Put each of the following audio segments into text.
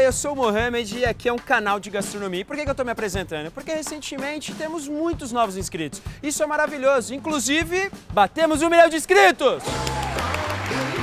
Oi, eu sou o Mohamed e aqui é um canal de gastronomia. E por que eu tô me apresentando? Porque recentemente temos muitos novos inscritos. Isso é maravilhoso. Inclusive, batemos 1 milhão de inscritos!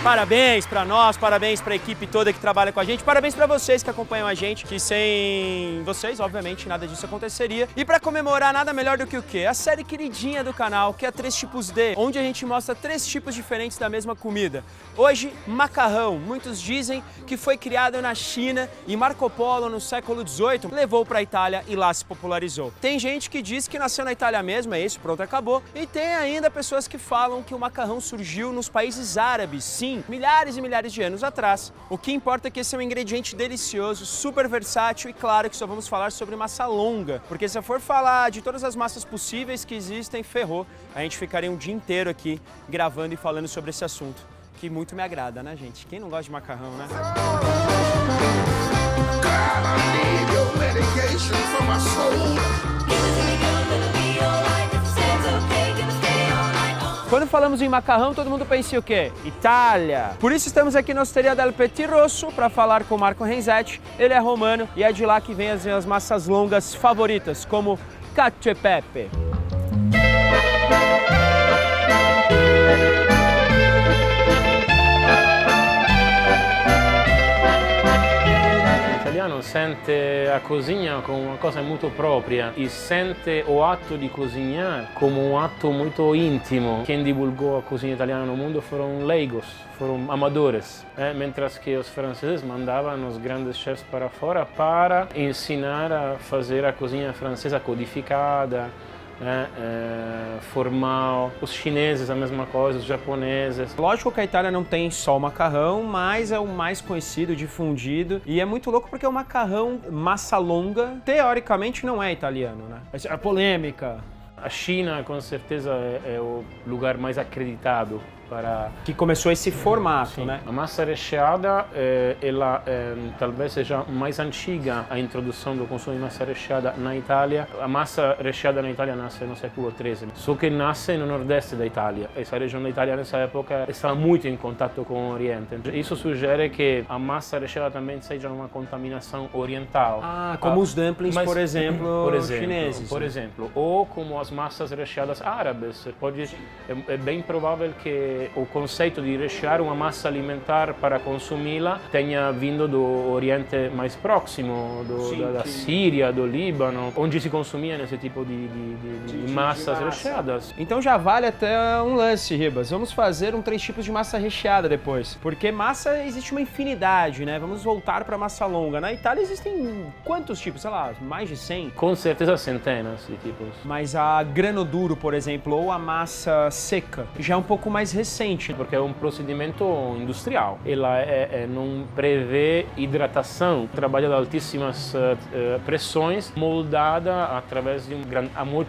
Parabéns pra nós, parabéns pra equipe toda que trabalha com a gente, parabéns pra vocês que acompanham a gente, que sem vocês, obviamente, nada disso aconteceria. E pra comemorar, nada melhor do que o quê? A série queridinha do canal, que é 3 tipos D, onde a gente mostra 3 tipos diferentes da mesma comida. Hoje, macarrão. Muitos dizem que foi criado na China e Marco Polo, no século XVIII, levou pra Itália e lá se popularizou. Tem gente que diz que nasceu na Itália mesmo, é isso, pronto, acabou. E tem ainda pessoas que falam que o macarrão surgiu nos países árabes, sim, milhares e milhares de anos atrás. O que importa é que esse é um ingrediente delicioso, super versátil e claro que só vamos falar sobre massa longa, porque se eu for falar de todas as massas possíveis que existem, ferrou. A gente ficaria um dia inteiro aqui gravando e falando sobre esse assunto, que muito me agrada, né, gente? Quem não gosta de macarrão, né? Quando falamos em macarrão, todo mundo pensa em o quê? Itália! Por isso estamos aqui na Osteria del Petit Rosso para falar com o Marco Renzetti. Ele é romano e é de lá que vem as minhas massas longas favoritas, como cacio e pepe. O italiano sente a cozinha como uma coisa muito própria e sente o ato de cozinhar como um ato muito íntimo. Quem divulgou a cozinha italiana no mundo foram leigos, foram amadores, mentre que os franceses mandavam os grandes chefs para fora para ensinar a fazer a cozinha francesa codificada, formal. Os chineses a mesma coisa, os japoneses. Lógico que a Itália não tem só o macarrão, mas é o mais conhecido, difundido. E é muito louco porque o macarrão massa longa, teoricamente, não é italiano, né? Essa é a polêmica. A China, com certeza, é o lugar mais acreditado para... Que começou esse formato, Sim. né? A massa recheada, ela talvez seja mais antiga a introdução do consumo de massa recheada na Itália. A massa recheada na Itália nasce no século XIII, só que nasce no nordeste da Itália. Essa região da Itália nessa época estava muito em contato com o Oriente. Isso sugere que a massa recheada também seja uma contaminação oriental. Ah, como os dumplings, por exemplo, chineses. Por exemplo, ou como as massas recheadas árabes. É bem provável que o conceito de rechear uma massa alimentar para consumi-la tenha vindo do Oriente mais próximo, da Síria, do Líbano, onde se consumia esse tipo de massas recheadas. Então já vale até um lance, Ribas. Vamos fazer 3 tipos de massa recheada depois. Porque massa existe uma infinidade, né? Vamos voltar para massa longa. Na Itália existem quantos tipos? Sei lá, mais de 100? Com certeza centenas de tipos. Mas a grano duro, por exemplo, ou a massa seca, já é um pouco mais recente. Porque é um procedimento industrial. Ela não prevê hidratação, trabalha a altíssimas pressões, moldada através de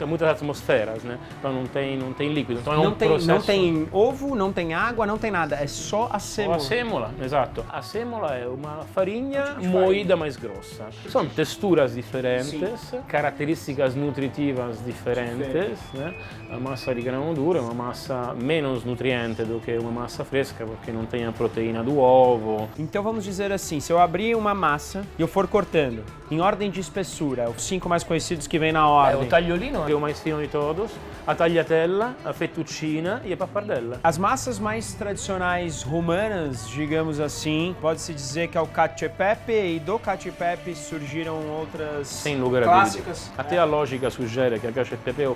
muitas atmosferas, né? Então não tem líquido. Então não tem ovo, não tem água, não tem nada. É só a sêmola. A sêmola, exato. A sêmola é uma farinha moída mais grossa. São texturas diferentes, características nutritivas diferentes, né? A massa de grão duro é uma massa menos nutriente do que uma massa fresca, porque não tem a proteína do ovo. Então vamos dizer assim, se eu abrir uma massa e eu for cortando, em ordem de espessura, os 5 mais conhecidos que vem na ordem. O tagliolino é o mais fino de todos, a tagliatella, a fettuccina e a pappardella. As massas mais tradicionais romanas, digamos assim, pode-se dizer que é o cacio e pepe, e do cacio e pepe surgiram outras sem lugar clássicas. Até a lógica sugere que a cacio e pepe é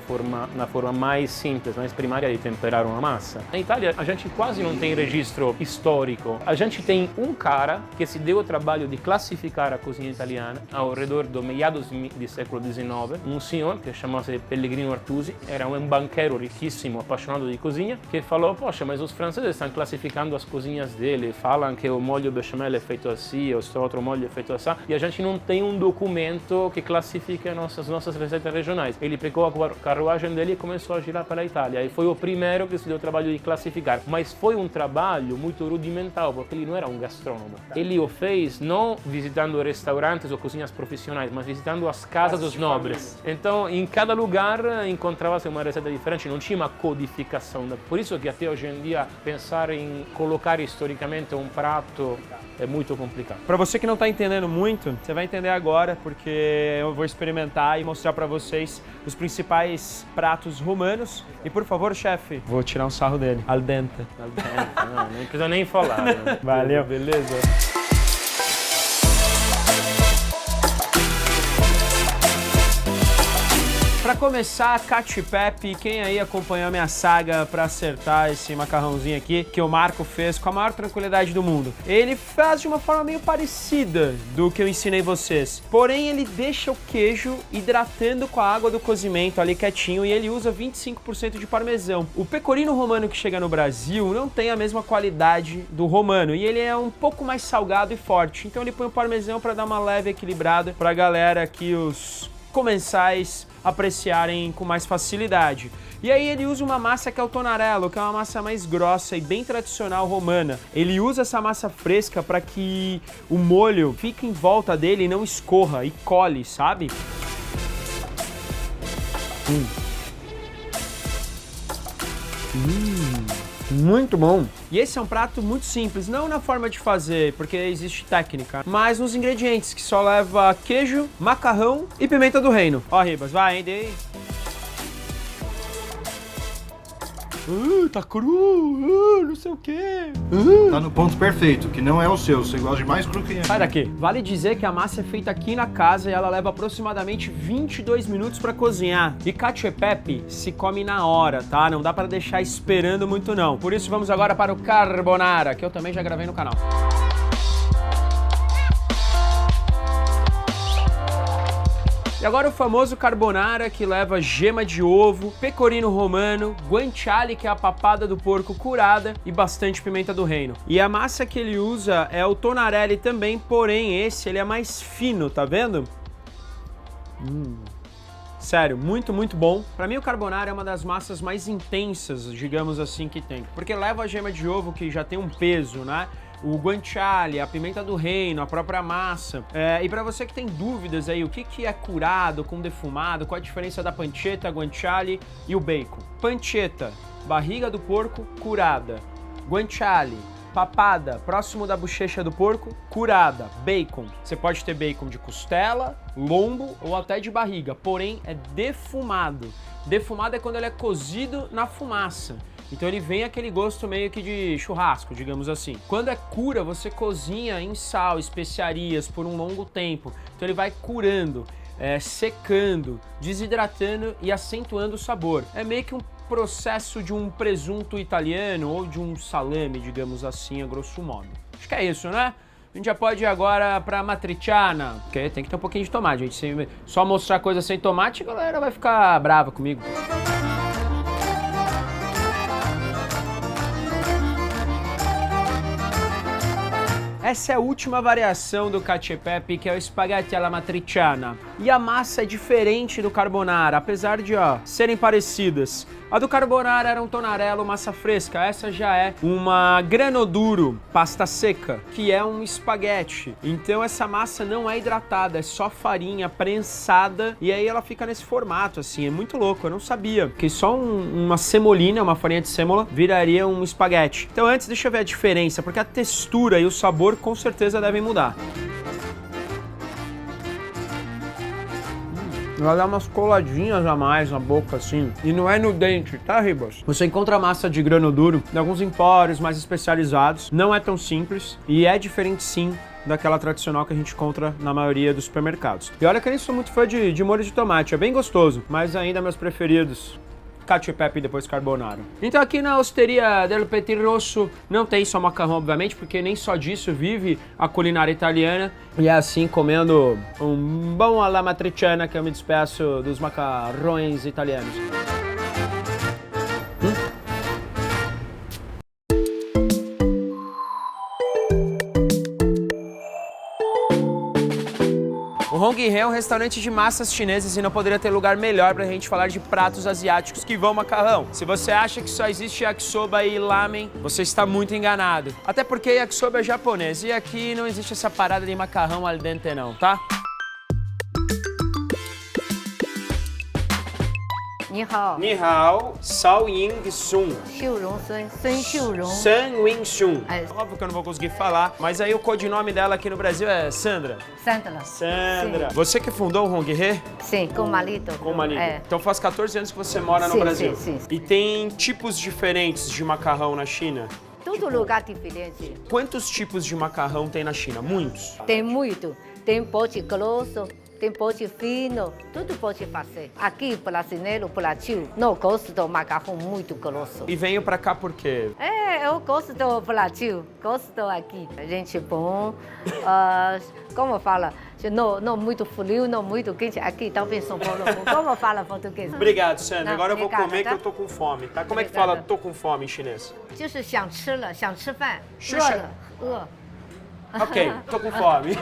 na forma mais simples, mais primária de temperar uma massa. Na Itália, a gente quase não tem registro histórico. A gente tem um cara que se deu o trabalho de classificar a cozinha italiana ao redor do meados do século XIX. Um senhor que chamava-se Pellegrino Artusi, era um banqueiro riquíssimo, apaixonado de cozinha, que falou: poxa, mas os franceses estão classificando as cozinhas dele, falam que o molho bechamel é feito assim, o outro molho é feito assim, e a gente não tem um documento que classifique as nossas receitas regionais. Ele pegou a carruagem dele e começou a girar pela Itália, e foi o primeiro que se deu o trabalho de classificar qualificar. Mas foi um trabalho muito rudimentar, porque ele não era um gastrônomo. Ele o fez não visitando restaurantes ou cozinhas profissionais, mas visitando as casas dos nobres. Então, em cada lugar encontrava-se uma receita diferente, não tinha uma codificação. Por isso que até hoje em dia pensar em colocar historicamente um prato é muito complicado. Para você que não está entendendo muito, você vai entender agora, porque eu vou experimentar e mostrar para vocês os principais pratos romanos. E por favor, chefe, vou tirar um sarro dele. Al dente. Al dente, não precisa nem falar. Né? Valeu. Beleza. Para começar, cacio e pepe, quem aí acompanhou a minha saga para acertar esse macarrãozinho aqui, que o Marco fez com a maior tranquilidade do mundo. Ele faz de uma forma meio parecida do que eu ensinei vocês, porém ele deixa o queijo hidratando com a água do cozimento ali quietinho e ele usa 25% de parmesão. O pecorino romano que chega no Brasil não tem a mesma qualidade do romano e ele é um pouco mais salgado e forte, então ele põe o parmesão para dar uma leve equilibrada para a galera aqui, os comensais, apreciarem com mais facilidade. E aí ele usa uma massa que é o tonarello, que é uma massa mais grossa e bem tradicional romana. Ele usa essa massa fresca para que o molho fique em volta dele e não escorra e cole, sabe? Muito bom. E esse é um prato muito simples, não na forma de fazer, porque existe técnica, mas nos ingredientes, que só leva queijo, macarrão e pimenta do reino. Ó, Ribas, vai, hein, daí. Tá cru, não sei o quê. Tá no ponto perfeito, que não é o seu. Você gosta de mais cru que é. Sai daqui. Vale dizer que a massa é feita aqui na casa e ela leva aproximadamente 22 minutos para cozinhar. E cacio e pepe se come na hora, tá? Não dá para deixar esperando muito não. Por isso vamos agora para o carbonara, que eu também já gravei no canal. E agora o famoso carbonara, que leva gema de ovo, pecorino romano, guanciale, que é a papada do porco curada, e bastante pimenta do reino. E a massa que ele usa é o tonarelli também, porém esse ele é mais fino, tá vendo? Sério, muito, muito bom. Pra mim o carbonara é uma das massas mais intensas, digamos assim, que tem. Porque leva a gema de ovo, que já tem um peso, né? O guanciale, a pimenta do reino, a própria massa. E para você que tem dúvidas aí, o que é curado com defumado, qual a diferença da pancetta, guanciale e o bacon? Pancetta, barriga do porco curada. Guanciale, papada, próximo da bochecha do porco, curada. Bacon, você pode ter bacon de costela, lombo ou até de barriga, porém é defumado. Defumado é quando ele é cozido na fumaça. Então ele vem aquele gosto meio que de churrasco, digamos assim. Quando é cura, você cozinha em sal, especiarias por um longo tempo. Então ele vai curando, secando, desidratando e acentuando o sabor. É meio que um processo de um presunto italiano ou de um salame, digamos assim, a grosso modo. Acho que é isso, né? A gente já pode ir agora pra matriciana, porque tem que ter um pouquinho de tomate, gente. Se só mostrar coisa sem tomate, a galera vai ficar brava comigo. Essa é a última variação do cacio e pepe, que é o spaghetti alla matriciana. E a massa é diferente do carbonara, apesar de serem parecidas. A do carbonara era um tonarello, massa fresca. Essa já é uma grano duro, pasta seca, que é um espaguete. Então essa massa não é hidratada, é só farinha prensada. E aí ela fica nesse formato, assim, é muito louco. Eu não sabia que só uma semolina, uma farinha de sêmola, viraria um espaguete. Então antes, deixa eu ver a diferença, porque a textura e o sabor com certeza devem mudar. Ela dá umas coladinhas a mais na boca, assim. E não é no dente, tá, Ribas? Você encontra massa de grano duro em alguns empórios mais especializados. Não é tão simples e é diferente, sim, daquela tradicional que a gente encontra na maioria dos supermercados. E olha que eu nem sou muito fã de molho de tomate. É bem gostoso, mas ainda meus preferidos: cacio e pepe e depois carbonara. Então aqui na Osteria del Petit Rosso não tem só macarrão, obviamente, porque nem só disso vive a culinária italiana. E é assim, comendo um bom alla matriciana, que eu me despeço dos macarrões italianos. O Honghe é um restaurante de massas chinesas e não poderia ter lugar melhor pra gente falar de pratos asiáticos que vão macarrão. Se você acha que só existe yakisoba e lamen, você está muito enganado. Até porque yakisoba é japonês e aqui não existe essa parada de macarrão al dente não, tá? 你好， Ni hao, Sao Ying Sun. 秀荣孙秀荣， San Wing Sun. É. Óbvio que eu não vou conseguir falar, mas aí o codinome dela aqui no Brasil é Sandra. Sandra. Sandra. Você que fundou o Honghe? Sim, com o marido. Com o marido. É. Então faz 14 anos que você mora no Sim, Brasil. sim. E tem tipos diferentes de macarrão na China? Todo lugar diferente. Quantos tipos de macarrão tem na China? Muitos. Tem muito. Tem pote grosso, tem pote fino, tudo pode fazer. Aqui, brasileiro, Brasil, não gosto do macarrão muito grosso. E venho pra cá por quê? É, eu gosto do Brasil, gosto aqui. A gente bom, como fala, não muito frio, não muito quente. Aqui, talvez São Paulo, como fala português? Obrigado, Sandra. Não, Agora eu vou obrigada, comer tá? que eu tô com fome, tá? Como é que Obrigada. fala tô com fome em chinês? 就是想吃了，想吃饭，是饿了，饿。 Ok, tô com fome.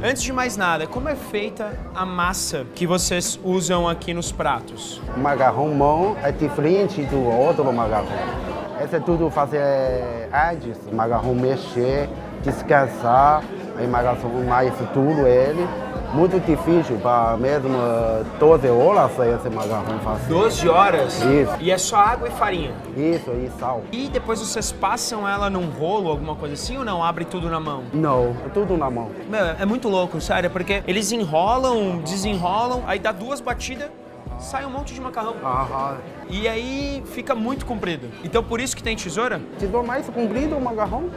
Antes de mais nada, como é feita a massa que vocês usam aqui nos pratos? O macarrão bom é diferente do outro macarrão. Esse é tudo fazer antes, o macarrão mexer, descansar, aí macarrão mais duro ele. Muito difícil, para mesmo 12 horas esse macarrão fazer. 12 horas? Isso. E é só água e farinha? Isso, e sal. E depois vocês passam ela num rolo, alguma coisa assim, ou não? Abre tudo na mão? Não, é tudo na mão. Meu, é muito louco, sério, porque eles enrolam, desenrolam, aí dá 2 batidas, sai um monte de macarrão. Aham. E aí fica muito comprido. Então por isso que tem tesoura? Te dou mais comprido o macarrão?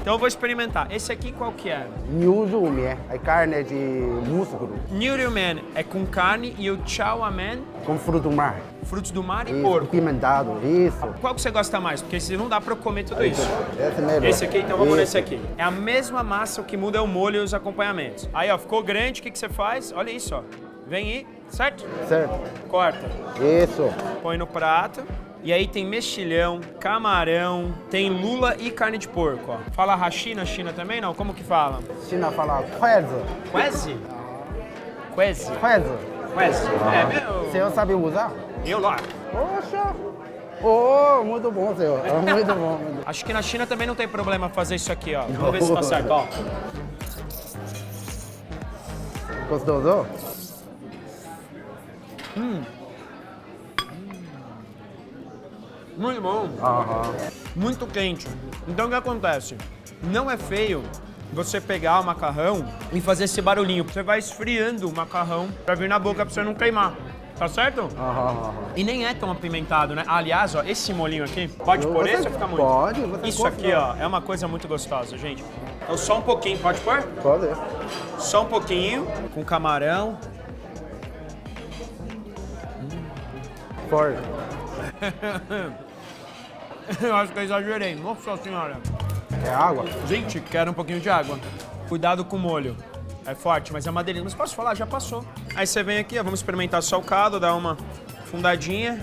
Então eu vou experimentar. Esse aqui qual que é? Nyurumen, é carne de músculo, Nyuryumen é com carne e o chow mein, com fruto do mar. frutos do mar e Isso, porco. pimentado, isso. Qual que você gosta mais? Porque se não dá pra eu comer tudo isso. Esse melhor. Esse aqui, então vamos Isso. nesse aqui. É a mesma massa, o que muda é o molho e os acompanhamentos. Aí, ó, ficou grande, o que você faz? Olha isso, ó. Vem aí, certo? Certo. Corta. Isso. Põe no prato. E aí tem mexilhão, camarão, tem lula e carne de porco, ó. Fala hashi na China também, não? Como que fala? China fala quase. Quase? Quase. Quase. Quase. É, Você meu... sabe usar? Eu lá. Poxa! Oh, muito bom, senhor. É muito bom. Muito bom. Acho que na China também não tem problema fazer isso aqui, ó. Vamos ver se tá certo, ó. Gostoso? Muito bom. Aham. Muito quente. Então o que acontece? Não é feio você pegar o macarrão e fazer esse barulhinho. Você vai esfriando o macarrão pra vir na boca pra você não queimar. Tá certo? Aham. E nem é tão apimentado, né? Aliás, ó, esse molinho aqui, pode pôr esse ou fica muito? Pode, você Isso pode, aqui, ó, é uma coisa muito gostosa, gente. Então só um pouquinho, pode pôr? Pode. Só um pouquinho, com camarão. Forte. Eu acho que eu exagerei. Nossa senhora. É água? Gente, quero um pouquinho de água. Cuidado com o molho. É forte, mas é uma delícia. Mas posso falar? Já passou. Aí você vem aqui, ó, vamos experimentar só o caldo, dar uma fundadinha.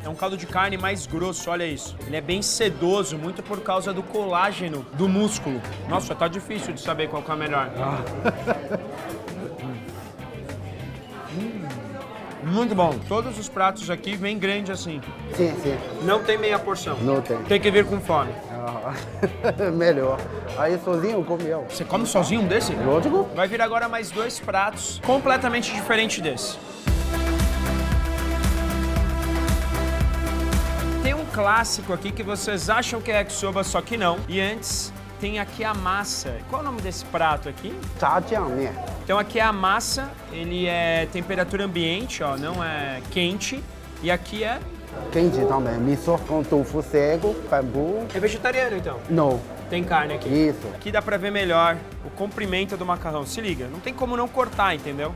É um caldo de carne mais grosso, olha isso. Ele é bem sedoso, muito por causa do colágeno do músculo. Nossa, tá difícil de saber qual que é a melhor. Muito bom. Todos os pratos aqui vêm grande assim. Sim, sim. Não tem meia porção. Não tem. Tem que vir com fome. Aham. Melhor. Aí sozinho comeu. Você come sozinho um desse? Lógico. Vai vir agora mais 2 pratos completamente diferentes desse. Tem um clássico aqui que vocês acham que é yakisoba, só que não. E antes tem aqui a massa. Qual é o nome desse prato aqui? Jjiangmian. Então aqui é a massa, ele é temperatura ambiente, ó, não é quente. E aqui é Quente também. Miso com tofu seco, bambu. vegetariano, então. Não. Tem carne aqui. Isso. Aqui dá pra ver melhor o comprimento do macarrão. Se liga, não tem como não cortar, entendeu?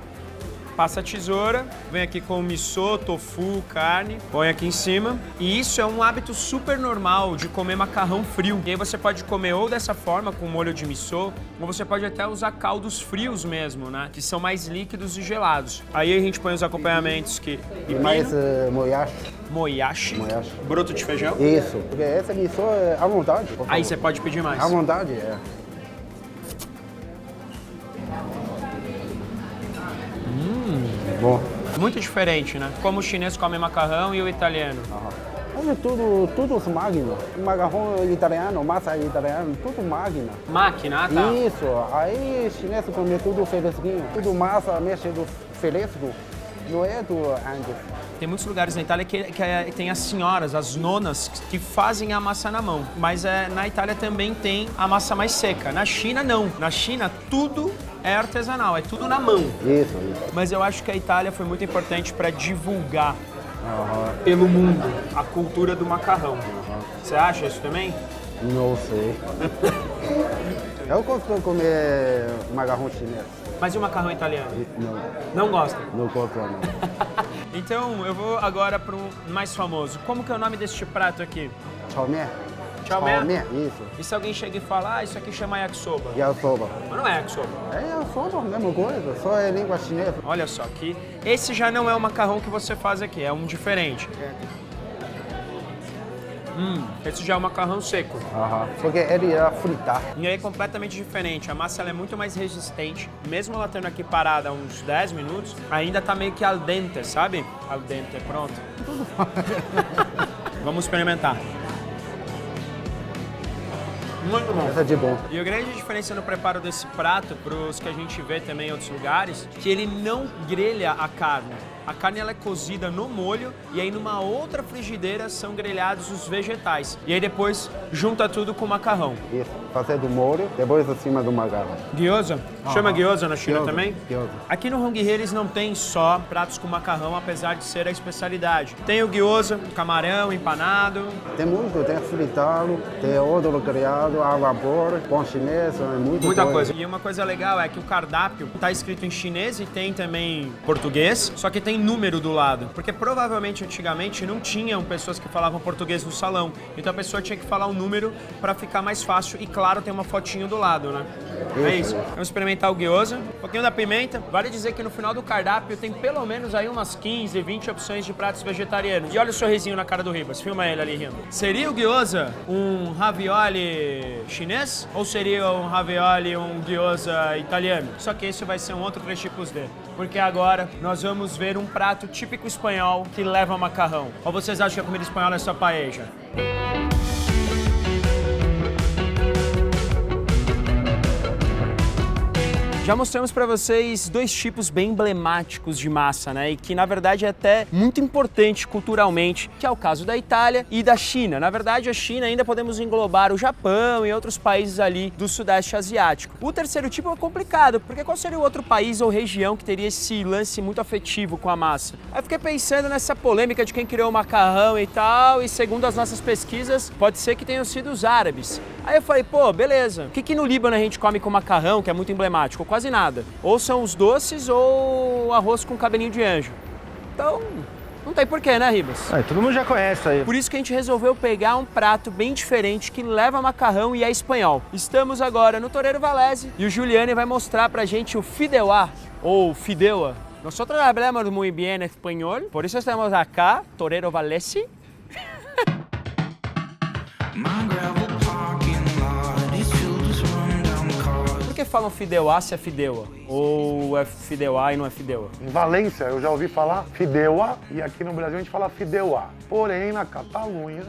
passa a tesoura, vem aqui com o miso, tofu, carne, põe aqui em cima. E isso é um hábito super normal de comer macarrão frio. E aí você pode comer ou dessa forma, com molho de miso, ou você pode até usar caldos frios mesmo, né? Que são mais líquidos e gelados. Aí a gente põe os acompanhamentos que... E mais moyashi. Moyashi. Moyashi. Broto de feijão. Isso, porque essa miso é à vontade. por favor. Aí você pode pedir mais. À vontade, é. Bom. Muito diferente, né? Como o chinês come macarrão e o italiano. Olha, tudo os máquinas. Macarrão italiano, massa italiana, tudo máquina. Máquina, tá. Isso, aí chinês come tudo fresquinho. Tudo massa mexido fresco. Não é do antes. Tem muitos lugares na Itália que tem as senhoras, as nonas, que fazem a massa na mão. Mas na Itália também tem a massa mais seca. Na China, não. Na China, tudo é artesanal, é tudo na mão. Isso. Mas eu acho que a Itália foi muito importante para divulgar pelo mundo a cultura do macarrão. Você acha isso também? Não sei. Eu gosto de comer macarrão chinês. Mas e o macarrão italiano? Não, Não gosta? não gosto não. Então, eu vou agora para o mais famoso. Como que é o nome deste prato aqui? Chow mein. Chow mein? Isso. E se alguém chega e fala, isso aqui chama yakisoba? Yakisoba. Mas não é yakisoba. É yakisoba, mesma coisa, só é língua chinesa. Olha só, aqui. Esse já não é o macarrão que você faz aqui, é um diferente. Esse já é o macarrão seco. Porque ele ia fritar. E aí é completamente diferente. A massa ela é muito mais resistente. Mesmo ela tendo aqui parada há uns 10 minutos, ainda tá meio que al dente, sabe? Al dente, pronto. Vamos experimentar. Muito bom. Essa é de bom. E a grande diferença no preparo desse prato, para os que a gente vê também em outros lugares, que ele não grelha a carne. A carne ela é cozida no molho e aí numa outra frigideira são grelhados os vegetais. E aí depois junta tudo com o macarrão. Isso, fazer do molho, depois acima do macarrão. Gyoza? Chama gyoza na China Gyoza, também? gyoza. Aqui no Hong Hee eles não tem só pratos com macarrão, apesar de ser a especialidade. Tem o gyoza, camarão empanado. Tem muito, tem fritado, tem outro criado, a vapor, pão chinês, é Muita coisa. E uma coisa legal é que o cardápio tá escrito em chinês e tem também português, só que tem número do lado. Porque provavelmente antigamente não tinham pessoas que falavam português no salão. Então a pessoa tinha que falar um número para ficar mais fácil e claro, tem uma fotinho do lado, né? É isso. Vamos experimentar o gyoza, um pouquinho da pimenta. Vale dizer que no final do cardápio tem pelo menos aí umas 15, 20 opções de pratos vegetarianos. E olha o sorrisinho na cara do Ribas, filma ele ali rindo. Seria o gyoza um ravioli chinês ou seria um ravioli um gyoza italiano? Só que esse vai ser um outro 3 tipos D. Porque agora nós vamos ver um prato típico espanhol que leva macarrão. Ou vocês acham que a comida espanhola é só paella? Já mostramos para vocês 2 tipos bem emblemáticos de massa, né? E que na verdade é até muito importante culturalmente, que é o caso da Itália e da China. Na verdade, a China ainda podemos englobar o Japão e outros países ali do Sudeste Asiático. O terceiro tipo é complicado, porque qual seria o outro país ou região que teria esse lance muito afetivo com a massa? Aí eu fiquei pensando nessa polêmica de quem criou o macarrão e tal, e segundo as nossas pesquisas, pode ser que tenham sido os árabes. Aí eu falei, pô, beleza. O que no Líbano a gente come com macarrão, que é muito emblemático? Quase nada. Ou são os doces ou arroz com cabelinho de anjo. Então, não tem porquê, né, Ribas? Todo mundo já conhece aí. Por isso que a gente resolveu pegar um prato bem diferente que leva macarrão e é espanhol. Estamos agora no Torero Vallese e o Giuliani vai mostrar pra gente o fideuá, ou fideua. Nosotros hablamos muy bien español, por eso estamos acá, Torero Vallese. Por que falam fideuá se é fideua? Ou é fideuá e não é fideua? Em Valência eu já ouvi falar fideua e aqui no Brasil a gente fala fideuá. Porém, na Catalunha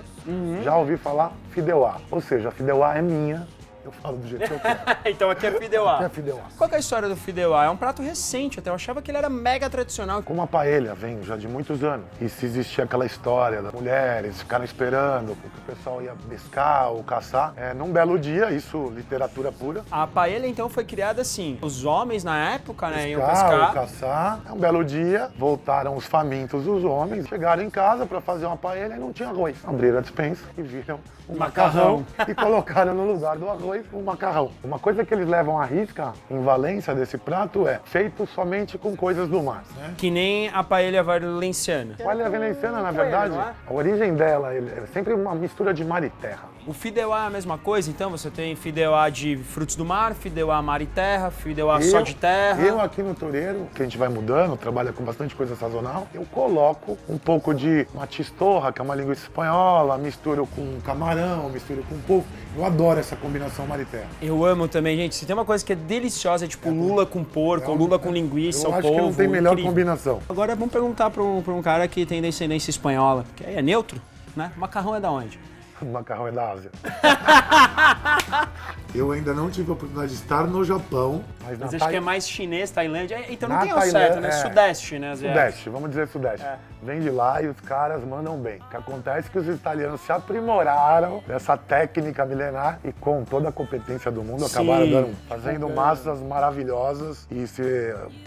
já ouvi falar fideuá. Ou seja, a fideuá é minha, eu falo do jeito que eu quero. Então aqui é fideuá. Aqui é fideuá. Qual que é a história do fideuá? É um prato recente até, eu achava que ele era mega tradicional. Como a paella vem já de muitos anos. E se existia aquela história das mulheres ficarem esperando que o pessoal ia pescar ou caçar, num belo dia, isso literatura pura. A paella então foi criada assim, os homens na época, né, iam Pescar ou pescar. caçar. Um belo dia, voltaram os famintos dos homens, chegaram em casa para fazer uma paella e não tinha arroz. Abriram a despensa e viram o macarrão e colocaram no lugar do arroz. depois o macarrão. Uma coisa que eles levam à risca em Valência desse prato é feito somente com coisas do mar. Que nem a paella valenciana. A paella valenciana, na verdade, a origem dela é sempre uma mistura de mar e terra. O fideuá é a mesma coisa, então? Você tem fideuá de frutos do mar, fideuá mar e terra, fideuá só de terra. Eu aqui no Toureiro, que a gente vai mudando, trabalha com bastante coisa sazonal, eu coloco um pouco de uma tistorra, que é uma linguiça espanhola, misturo com camarão, misturo com polvo. Eu adoro essa combinação mar e terra. Eu amo também, gente. Se tem uma coisa que é deliciosa, é tipo lula com porco, ou lula com linguiça, ou polvo. Eu acho que não tem melhor incrível. combinação. Agora vamos perguntar pra um cara que tem descendência espanhola, que aí é neutro, né? O macarrão é da onde? O macarrão é da Ásia. Eu ainda não tive a oportunidade de estar no Japão. Mas acho que é mais chinês, Tailândia. Então não na tem ao Tailândia, certo, né? Sudeste, né? Sudeste, vamos dizer Sudeste. Vem de lá e os caras mandam bem. O que acontece é que os italianos se aprimoraram dessa técnica milenar e com toda a competência do mundo acabaram fazendo massas maravilhosas e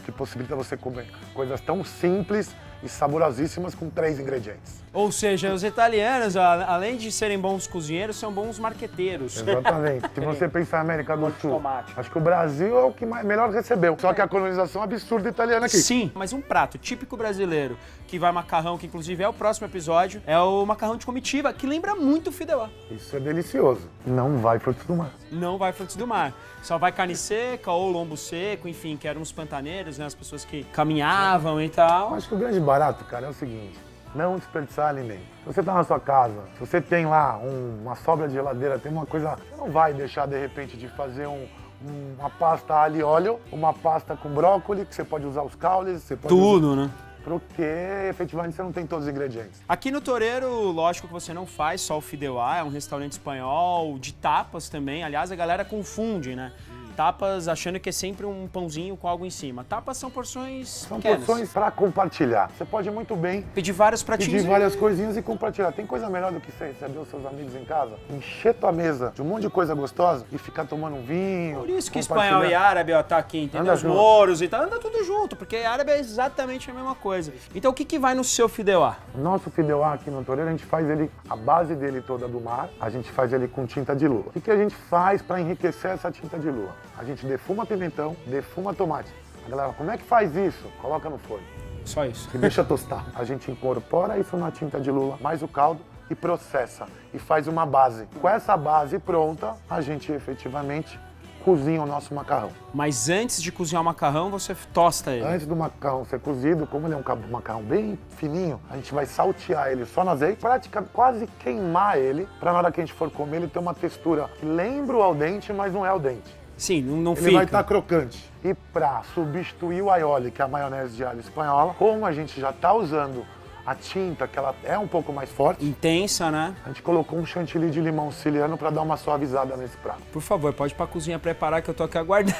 que possibilita você comer coisas tão simples e saborosíssimas com 3 ingredientes. Ou seja, os italianos, além de serem bons cozinheiros, são bons marqueteiros. Exatamente. Se você pensar na América do Sul, acho que o Brasil é o que melhor recebeu. Só que a colonização absurda italiana aqui. Sim, mas um prato típico brasileiro, que vai macarrão, que inclusive é o próximo episódio, é o macarrão de comitiva, que lembra muito o fideuá. Isso é delicioso. Não vai frutos do mar. Não vai frutos do mar. Só vai carne seca ou lombo seco, enfim, que eram os pantaneiros, né? As pessoas que caminhavam e tal. Acho que o grande barato, cara, é o seguinte. Não desperdiçar alimento. Se você tá na sua casa, se você tem lá uma sobra de geladeira, tem uma coisa... Você não vai deixar, de repente, de fazer uma pasta alho e óleo, uma pasta com brócolis, que você pode usar os caules, você pode tudo, usar... né? Porque, efetivamente, você não tem todos os ingredientes. Aqui no Toureiro, lógico que você não faz só o fideuá, é um restaurante espanhol, de tapas também. Aliás, a galera confunde, né? Tapas achando que é sempre um pãozinho com algo em cima. Tapas são porções pequenas. Porções para compartilhar. Você pode muito bem pedir vários pratinhos. Pedir várias coisinhas e compartilhar. Tem coisa melhor do que você receber os seus amigos em casa? Encher tua mesa de um monte de coisa gostosa e ficar tomando um vinho. Por isso que espanhol e árabe, ó, tá aqui, entendeu? Os mouros e tal, anda tudo junto, porque árabe é exatamente a mesma coisa. Então o que vai no seu fideuá? O nosso fideuá aqui no Toureiro, a gente faz ele, a base dele toda do mar, a gente faz ele com tinta de lua. O que a gente faz para enriquecer essa tinta de lua? A gente defuma pimentão, defuma tomate. A galera, como é que faz isso? Coloca no forno. Só isso. E deixa tostar. A gente incorpora isso na tinta de lula, mais o caldo e processa. E faz uma base. Com essa base pronta, a gente efetivamente cozinha o nosso macarrão. Mas antes de cozinhar o macarrão, você tosta ele? Antes do macarrão ser cozido, como ele é um macarrão bem fininho, a gente vai saltear ele só no azeite, praticamente quase queimar ele, para na hora que a gente for comer ele ter uma textura que lembra o al dente, mas não é al dente. Sim, não fica. Ele vai estar crocante. E para substituir o aioli, que é a maionese de alho espanhola, como a gente já está usando a tinta, que ela é um pouco mais forte. Intensa, né? A gente colocou um chantilly de limão siciliano para dar uma suavizada nesse prato. Por favor, pode ir pra cozinha preparar que eu tô aqui aguardando.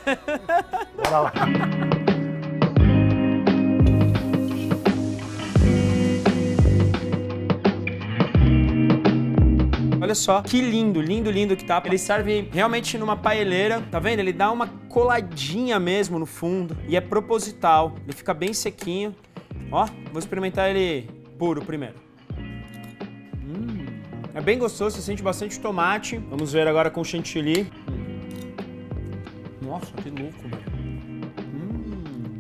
Bora lá. Olha só, que lindo, lindo, lindo que tá. Ele serve realmente numa paeleira, tá vendo? Ele dá uma coladinha mesmo no fundo e é proposital. Ele fica bem sequinho. Ó, vou experimentar ele puro primeiro. É bem gostoso, você sente bastante tomate. Vamos ver agora com chantilly. Nossa, que louco, velho.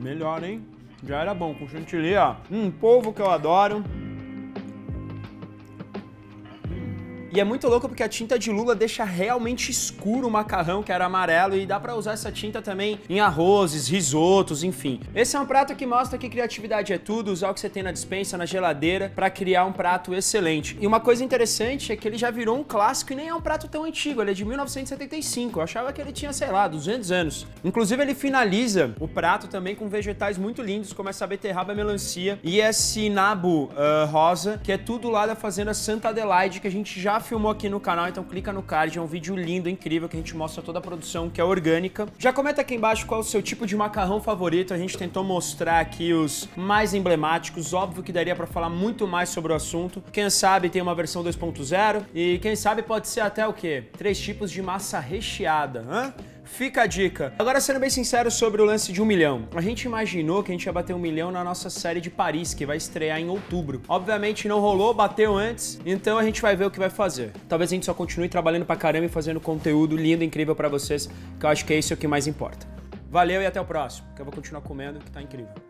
Melhor, hein? Já era bom com chantilly, ó. Polvo que eu adoro. E é muito louco porque a tinta de lula deixa realmente escuro o macarrão, que era amarelo, e dá pra usar essa tinta também em arrozes, risotos, enfim. Esse é um prato que mostra que criatividade é tudo, usar o que você tem na despensa, na geladeira, pra criar um prato excelente. E uma coisa interessante é que ele já virou um clássico e nem é um prato tão antigo, ele é de 1975, eu achava que ele tinha, sei lá, 200 anos. Inclusive ele finaliza o prato também com vegetais muito lindos, como essa beterraba melancia e esse nabo rosa, que é tudo lá da fazenda Santa Adelaide, que a gente já filmou aqui no canal, então clica no card, é um vídeo lindo, incrível, que a gente mostra toda a produção, que é orgânica. Já comenta aqui embaixo qual é o seu tipo de macarrão favorito, a gente tentou mostrar aqui os mais emblemáticos, óbvio que daria pra falar muito mais sobre o assunto. Quem sabe tem uma versão 2.0 e quem sabe pode ser até o quê? 3 tipos de massa recheada, Fica a dica. Agora, sendo bem sincero sobre o lance de 1 milhão. A gente imaginou que a gente ia bater 1 milhão na nossa série de Paris, que vai estrear em outubro. Obviamente não rolou, bateu antes, então a gente vai ver o que vai fazer. Talvez a gente só continue trabalhando pra caramba e fazendo conteúdo lindo, incrível pra vocês, que eu acho que é isso o que mais importa. Valeu e até o próximo, que eu vou continuar comendo, que tá incrível.